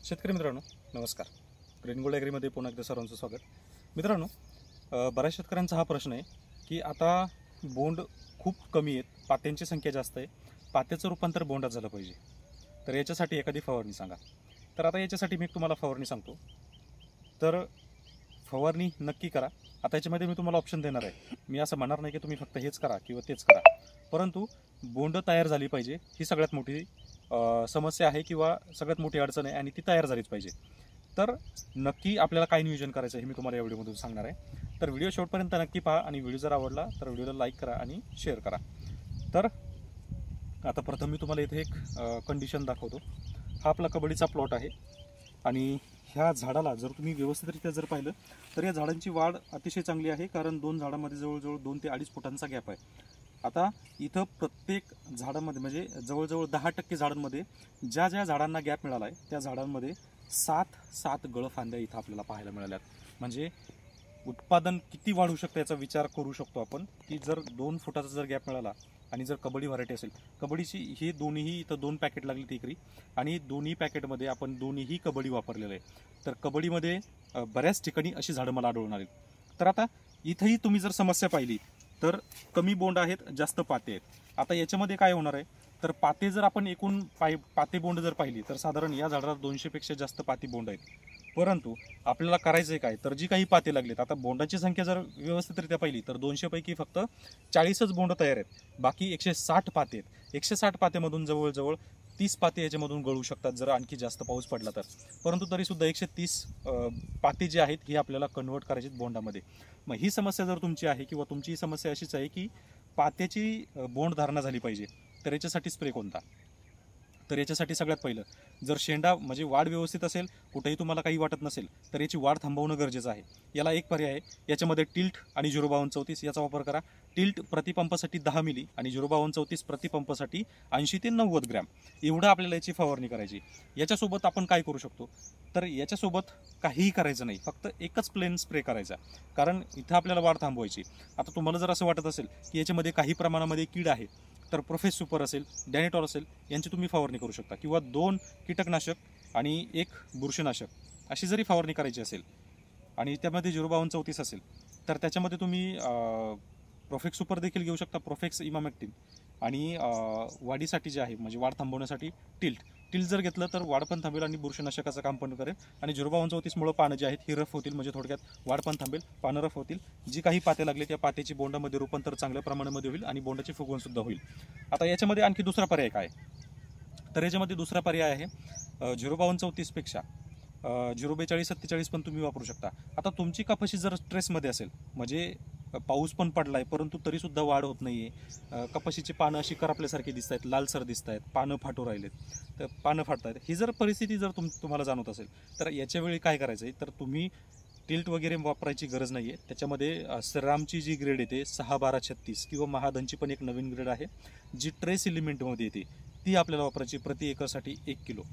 शेतकरी मित्रांनो नमस्कार. ग्रीन गोल्ड ॲग्रीमध्ये पुन्हा एकदा सर्वांचं स्वागत. मित्रांनो, बऱ्याच शेतकऱ्यांचा हा प्रश्न आहे की आता बोंड खूप कमी आहेत, पात्यांची संख्या जास्त आहे, पात्याचं रूपांतर बोंडात झालं पाहिजे, तर याच्यासाठी एखादी फवारणी सांगा. तर आता याच्यासाठी मी तुम्हाला फवारणी सांगतो. तर फवारणी नक्की करा. आता याच्यामध्ये मी तुम्हाला ऑप्शन देणार आहे. मी असं म्हणणार नाही की तुम्ही फक्त हेच करा किंवा तेच करा, परंतु बोंड तयार झाली पाहिजे ही सगळ्यात मोठी समस्या आहे किंवा सगळ्यात मोठी अडचण आहे आणि ती तयार झालीच पाहिजे. तर नक्की आपल्याला काय नियोजन करायचं हे मी तुम्हाला या व्हिडिओमधून सांगणार आहे. तर व्हिडिओ शेवटपर्यंत नक्की पहा आणि व्हिडिओ जर आवडला तर व्हिडिओला लाईक करा आणि शेअर करा. तर आता प्रथम मी तुम्हाला इथे एक कंडिशन दाखवतो. हा आपला कबड्डीचा प्लॉट आहे आणि ह्या झाडाला जर तुम्ही व्यवस्थितरित्या जर पाहिलं तर या झाडांची वाढ अतिशय चांगली आहे, कारण दोन झाडांमध्ये जवळजवळ 2 ते 2.5 फुटांचा गॅप आहे. आता इथं प्रत्येक झाडामध्ये म्हणजे जवळजवळ 10% झाडांमध्ये ज्या ज्या झाडांना गॅप मिळाला आहे त्या झाडांमध्ये 7 गळफांद्या इथं आपल्याला पाहायला मिळाल्यात. म्हणजे उत्पादन किती वाढू शकतं याचा विचार करू शकतो आपण की जर 2 फुटाचा जर गॅप मिळाला आणि जर कबड्डी व्हरायटी असेल, कबड्डीची ही दोन्हीही इथं 2 पॅकेट लागली एकरी आणि दोन्ही पॅकेटमध्ये आपण दोन्हीही कबड्डी वापरलेलं आहे. तर कबड्डीमध्ये बऱ्याच ठिकाणी अशी झाडं मला आढळून आली. तर आता इथंही तुम्ही जर समस्या पाहिली तर कमी बोंड आहेत, जास्त पाते आहेत. आता याच्यामध्ये काय होणार आहे, तर पाते जर आपण एकूण पाते बोंड जर पाहिली तर साधारण या झाडाला 200 पेक्षा जास्त पाती बोंड आहेत. परंतु आपल्याला करायचंय काय, तर जी काही पाते लागलीत, आता बोंडाची संख्या जर व्यवस्थितरित्या पाहिली तर 200 पैकी फक्त 40च बोंड तयार आहेत, बाकी 160 पाते आहेत. 160 पात्यामधून जवळजवळ 30 पाते याच्यामधून गळू शकतात जर आणखी जास्त पाऊस पडला तर. परंतु तरीसुद्धा 130 पाते जे आहेत ही आपल्याला कन्वर्ट करायची बोंडामध्ये. मग ही समस्या जर तुमची आहे किंवा तुमची ही समस्या अशीच आहे की पात्याची बोंड धारणा झाली पाहिजे, तर याच्यासाठी स्प्रे कोणता? तर याच्यासाठी सगळ्यात पहिलं, जर शेंडा म्हणजे वाढ व्यवस्थित असेल, कुठेही तुम्हाला काही वाटत नसेल तर याची वाढ थांबवणं गरजेचं आहे. याला एक पर्याय आहे, याच्यामध्ये टिल्ट आणि 05234 याचा वापर करा. टिल्ट प्रतिपंपासाठी 10 मिली आणि 05234 प्रतिपंपासाठी 80 ते 90 ग्रॅम एवढं आपल्याला याची फवारणी करायची. याच्यासोबत आपण काय करू शकतो, तर याच्यासोबत काहीही करायचं नाही, फक्त एकच प्लेन स्प्रे करायचा, कारण इथं आपल्याला वाढ थांबवायची. आता तुम्हाला जर असं वाटत असेल की याच्यामध्ये काही प्रमाणामध्ये कीड आहे तर प्रोफेस सुपर असेल, डॅनेटॉल असेल यांची तुम्ही फवारणी करू शकता, किंवा 2 कीटकनाशक आणि 1 बुरशीनाशक अशी जरी फवारणी करायची असेल आणि त्यामध्ये 05234 असेल तर त्याच्यामध्ये तुम्ही प्रोफेक्स सुपर देखील घेऊ शकता, प्रोफेक्स इमामॅक्टिन, आणि वाढीसाठी जे आहे म्हणजे वाढ थांबवण्यासाठी टिल्ट जर घेतलं तर वाढ पण थांबेल आणि बुरशीनाशकाचं काम पण करेल. आणि 05234 मुळे पानं जे आहेत ही रफ होतील, म्हणजे थोडक्यात वाढ पण थांबेल, पानं रफ होतील. जी काही पाते लागली त्या पात्याची बोंडामध्ये रूपांतर चांगल्या प्रमाणामध्ये होईल आणि बोंडाची फुगवण सुद्धा होईल. आता याच्यामध्ये आणखी दुसरा पर्याय काय, तर याच्यामध्ये दुसरा पर्याय आहे 05234 पेक्षा 04247 पण तुम्ही वापरू शकता. आता तुमची कपाशी जर स्ट्रेसमध्ये असेल, म्हणजे पाऊस पण पडलाय परंतु तरीसुद्धा वाढ होत नाहीये, कपाशीची पानं अशी करपल्यासारखी दिसत आहेत, लालसर दिसत आहेत, पानं फाटू राहिलेत, तर पानं फाटत आहेत, ही जर परिस्थिती जर तुम्हाला जाणवत असेल तर याच्यावेळी काय करायचं आहे, तर तुम्ही टिल्ट वगैरे वापरायची गरज नाही आहे. त्याच्यामध्ये श्रीरामची जी ग्रेड येते 6-12-36 किंवा महाधनची पण एक नवीन ग्रेड आहे जी ट्रेस एलिमेंटमध्ये येते, ती आपल्याला वापरायची प्रति एकरसाठी 1 किलो.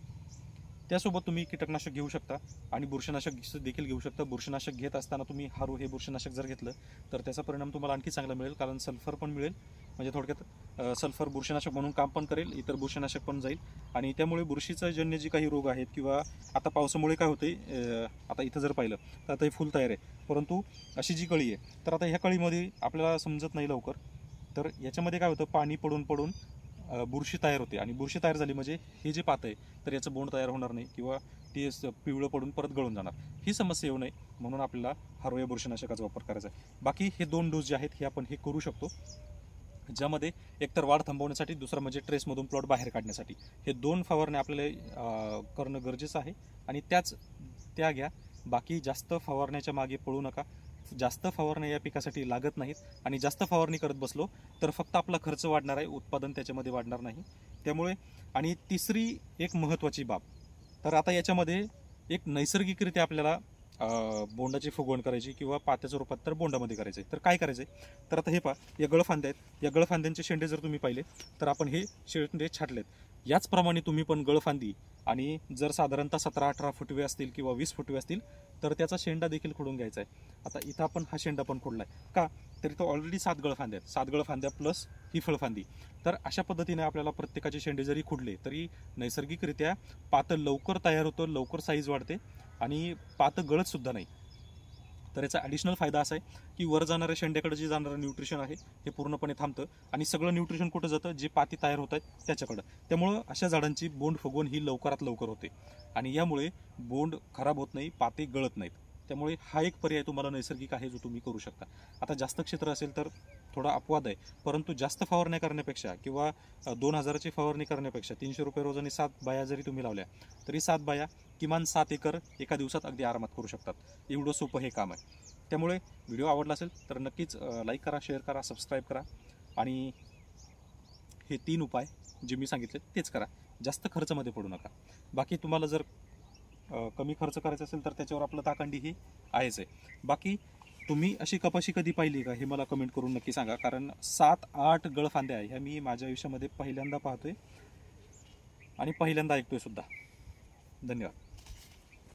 त्यासोबत तुम्ही कीटकनाशक घेऊ शकता आणि बुरशीनाशक देखील घेऊ शकता. बुरशीनाशक घेत असताना तुम्ही हारू हे बुरशीनाशक जर घेतलं तर त्याचा परिणाम तुम्हाला आणखी चांगला मिळेल, कारण सल्फर पण मिळेल, म्हणजे थोडक्यात सल्फर बुरशीनाशक म्हणून काम पण करेल, इतर बुरशीनाशक पण जाईल आणि त्यामुळे बुरशीचा जन्य जे काही रोग आहेत किंवा आता पावसामुळे काय होते, आता इथं जर पाहिलं तर आता हे फुल तयार आहे परंतु अशी जी कळी आहे तर आता ह्या कळीमध्ये आपल्याला समजत नाही लवकर, तर याच्यामध्ये काय होतं, पाणी पडून पडून बुरशी तयार होते आणि बुरशी तयार झाली म्हणजे हे जे पात आहे तर याचं बोंड तयार होणार नाही किंवा ते पिवळं पडून परत गळून जाणार. ही समस्या येऊ नये म्हणून आपल्याला हारोया बुरशीनाशकाचा वापर करायचा आहे. बाकी हे 2 डोस जे आहेत हे आपण हे करू शकतो, ज्यामध्ये एकतर वाढ थांबवण्यासाठी, दुसरा म्हणजे ट्रेसमधून प्लॉट बाहेर काढण्यासाठी. हे 2 फवारण्या आपल्याला करणं गरजेचं आहे आणि त्या घ्या. बाकी जास्त फवारण्याच्या मागे पळू नका. जास्त फवारण्या या पिकासाठी लागत नाहीत आणि जास्त फवारणी करत बसलो तर फक्त आपला खर्च वाढणार आहे, उत्पादन त्याच्यामध्ये वाढणार नाही. त्यामुळे आणि तिसरी एक महत्त्वाची बाब, तर आता याच्यामध्ये एक नैसर्गिकरित्या आपल्याला बोंडाची फुगवण करायची किंवा पात्याचं रूपांतर बोंडामध्ये करायचं आहे, तर काय करायचं आहे, तर आता हे पहा, या गळफांद्या आहेत, या गळफांद्यांचे शेंडे जर तुम्ही पाहिले तर आपण हे शेंडे छाटलेत. याचप्रमाणे तुम्ही पण गळफांदी आणि जर साधारणतः 17-18 फुटवे असतील किंवा 20 फुटवे असतील तर त्याचा शेंडा देखील खोडून घ्यायचा आहे. आता इथं आपण हा शेंडा पण खोडलाय का, तरी तो ऑलरेडी 7 गळफांद्या आहेत, 7 गळफांद्या प्लस ही फळफांदी. तर अशा पद्धतीने आपल्याला प्रत्येकाचे शेंडे जरी खुडले तरी नैसर्गिकरित्या पातं लवकर तयार होतं, लवकर साईज वाढते आणि पातं गळत सुद्धा नाही. तर याचा ॲडिशनल फायदा असा आहे की वर जाणाऱ्या शेंड्याकडे जे जाणारं न्यूट्रिशन आहे हे पूर्णपणे थांबतं आणि सगळं न्यूट्रिशन कुठं जातं, जे पाती तयार होत आहेत त्याच्याकडं. त्यामुळं अशा झाडांची बोंड फुगवण ही लवकरात लवकर होते आणि यामुळे बोंड खराब होत नाही, पाते गळत नाहीत. त्यामुळे हा एक पर्याय तुम्हाला नैसर्गिक आहे जो तुम्ही करू शकता. आता जास्त क्षेत्र असेल तर थोडा अपवाद आहे, परंतु जास्त फवारण्या करण्यापेक्षा किंवा 2000ची फवारणी करण्यापेक्षा 300 रुपये रोज आणि 7 बाया जरी तुम्ही लावल्या तरी 7 बाया किमान 7 एकर एका दिवसात अगदी आरामात करू शकतात. एवढं सोपं हे काम आहे. त्यामुळे व्हिडिओ आवडला असेल तर नक्कीच लाईक करा, शेअर करा, सबस्क्राईब करा आणि हे 3 उपाय जे मी सांगितले तेच करा. जास्त खर्चामध्ये पडू नका. बाकी तुम्हाला जर कमी खर्च करायचा असेल तर त्याच्यावर आपलं ताकंडी ही आहेच आहे. बाकी तुम्ही अशी कपाशी कधी पाहिली का हे मला कमेंट करून नक्की सांगा, कारण 7-8 गळफांद्या ह्या मी माझ्या आयुष्यामध्ये पहिल्यांदा पाहतोय आणि पहिल्यांदा ऐकतोय सुद्धा. धन्यवाद.